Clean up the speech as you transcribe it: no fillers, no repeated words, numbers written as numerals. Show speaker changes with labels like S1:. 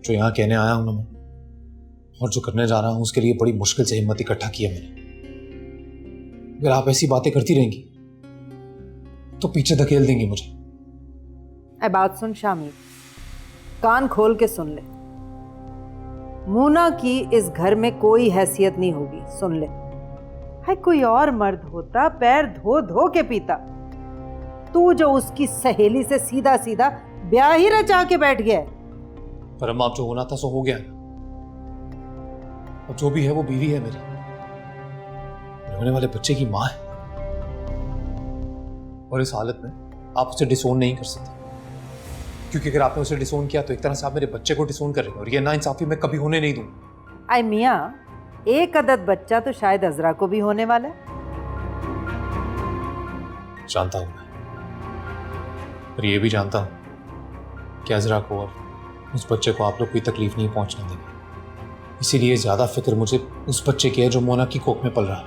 S1: जो यहाँ कहने आया हूं ना मैं, और जो करने जा रहा हूं, उसके लिए बड़ी मुश्किल से हिम्मत इकट्ठा की है मैंने। अगर आप ऐसी बातें करती रहेंगी तो पीछे धकेल देंगी मुझे।
S2: ऐ बात सुन शामी, कान खोल के सुन ले। मूना की इस घर में कोई हैसियत नहीं होगी, सुन ले। है कोई और मर्द होता पैर धो धो के पीता, तू जो उसकी सहेली से सीधा सीधा ब्याह ही रचा के बैठ गया है।
S1: पर अम्मा, आप जो होना था सो हो गया ना, और जो भी है वो बीवी है मेरी, होने वाले बच्चे की माँ है। और इस हालत में आप उसे डिसोन नहीं कर सकते, क्योंकि अगर आपने उसे डिसोन किया तो एक तरह से आप मेरे बच्चे को डिसोन कर रहे हैं, और ये नाइंसाफी मैं कभी होने नहीं दूंगा।
S2: आई मियाँ, एक अदद बच्चा तो शायद अजरा को भी होने वाला है।
S1: जानता हूं मैं, पर ये भी जानता हूं कि अजरा को और उस बच्चे को आप लोग कोई तकलीफ नहीं पहुंचने देंगे। इसीलिए ज्यादा फिक्र मुझे उस बच्चे की है जो मोना की कोख में पल रहा है।